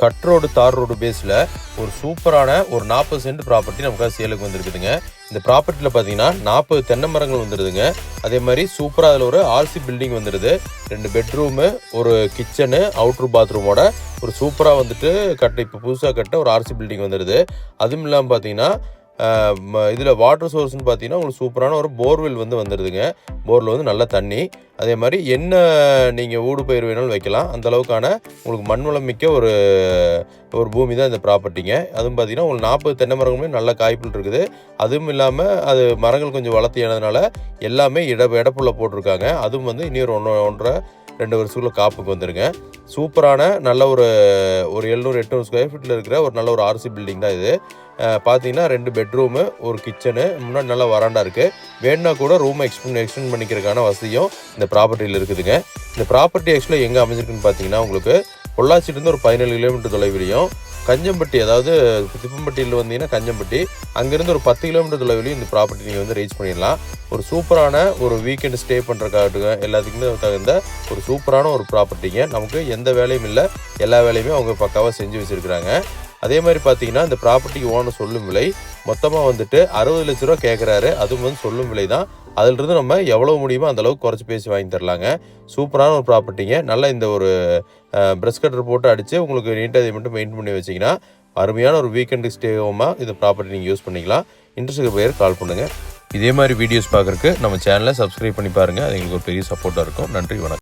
Cut road தார் road பேஸில் ஒரு சூப்பரான ஒரு 40 சென்ட் ப்ராப்பர்ட்டி நமக்காக சேலுக்கு வந்துருக்குதுங்க. இந்த ப்ராப்பர்ட்டியில் பார்த்தீங்கன்னா 40 தென்னை மரங்கள் வந்துடுதுங்க. அதே மாதிரி சூப்பராக அதில் ஒரு ஆர்சி பில்டிங் வந்துடுது. 2 பெட்ரூமு, ஒரு கிச்சனு, அவுட்ரு பாத்ரூமோட ஒரு சூப்பராக வந்துட்டு இப்போ புதுசாக கட்ட ஒரு ஆர்சி பில்டிங் வந்துடுது. அதுவும் இல்லாமல் பார்த்தீங்கன்னா இதில் வாட்டர் சோர்ஸ்னு பார்த்தீங்கன்னா உங்களுக்கு சூப்பரான ஒரு போர்வெல் வந்துடுதுங்க. போரில் வந்து நல்ல தண்ணி. அதே மாதிரி என்ன நீங்கள் ஊடு பயிர் வேணாலும் வைக்கலாம். அந்த அளவுக்கான உங்களுக்கு மண்வளம் மிக்க ஒரு பூமி தான் இந்த ப்ராப்பர்ட்டிங்க. அதுவும் பார்த்தீங்கன்னா உங்களுக்கு 40 தென்னை மரங்களுமே நல்ல காய்ப்புள் இருக்குது. அதுவும் இல்லாமல் அது மரங்கள் கொஞ்சம் வளர்த்தியானதுனால எல்லாமே இடப்புள்ள போட்டிருக்காங்க. அதுவும் வந்து இனி ஒரு 1.5-2 வருஷத்துக்குள்ள காப்புக்கு வந்துருங்க. சூப்பரான நல்ல ஒரு 700-800 ஸ்கொயர் ஃபீட்டில் இருக்கிற ஒரு நல்ல ஒரு ஆர்சி பில்டிங் தான் இது. பார்த்தீங்கன்னா 2 பெட்ரூமு, ஒரு கிச்சனு, முன்னாடி நல்லா வராண்டா இருக்குது. வேணுன்னா கூட ரூமை எக்ஸ்டெண்ட் பண்ணிக்கிறதுக்கான வசதியும் இந்த ப்ராப்பர்ட்டியில் இருக்குதுங்க. இந்த ப்ராப்பர்ட்டி ஆக்சுவலாக எங்கே அமைஞ்சிருக்குன்னு பார்த்தீங்கன்னா உங்களுக்கு பொள்ளாச்சியிலேருந்து ஒரு 17 கிலோமீட்டர் தொலைவிலையும், கஞ்சம்பட்டி அதாவது திப்பம்பட்டியில் வந்தீங்கன்னா கஞ்சம்பட்டி, அங்கேருந்து ஒரு 10 கிலோமீட்டர் தொலைவிலையும் இந்த ப்ராப்பர்ட்டி நீங்கள் வந்து ரீச் பண்ணிடலாம். ஒரு சூப்பரான ஒரு வீக்கெண்டு ஸ்டே பண்ணுறக்காகட்டுங்க எல்லாத்துக்குமே தகுந்த ஒரு சூப்பரான ஒரு ப்ராப்பர்ட்டிங்க. நமக்கு எந்த வேலையும் இல்லை, எல்லா வேலையுமே அவங்க பக்காவாக செஞ்சு வச்சுருக்குறாங்க. அதே மாதிரி பார்த்தீங்கன்னா இந்த ப்ராப்பர்ட்டிக்கு ஓனர் சொல்லும் விலை மொத்தமாக வந்துட்டு 60 லட்ச ரூபா கேட்குறாரு. அதுவும் வந்து சொல்லும் விலை தான். அதிலிருந்து நம்ம எவ்வளோ முடியுமோ அந்தளவுக்கு குறைச்சி பேசி வாங்கி தரலாங்க. சூப்பரான ஒரு ப்ராப்பர்ட்டிங்க. நல்லா இந்த ஒரு ப்ரெஷ் கட்டர் போட்டு அடித்து உங்களுக்கு நீட்டாக இதை மட்டும் மெயின்டைன் பண்ணி வச்சிங்கன்னா அருமையான ஒரு வீக்கெண்டு ஸ்டே ஹோமாக இந்த ப்ராப்பர்ட்டி நீங்கள் யூஸ் பண்ணிக்கலாம். இன்ட்ரெஸ்ட் பேர் கால் பண்ணுங்கள். இதே மாதிரி வீடியோஸ் பார்க்குறக்கு நம்ம சேனலை சப்ஸ்கிரைப் பண்ணி பாருங்கள். அது எங்களுக்கு ஒரு பெரிய சப்போர்ட்டாக இருக்கும். நன்றி, வணக்கம்.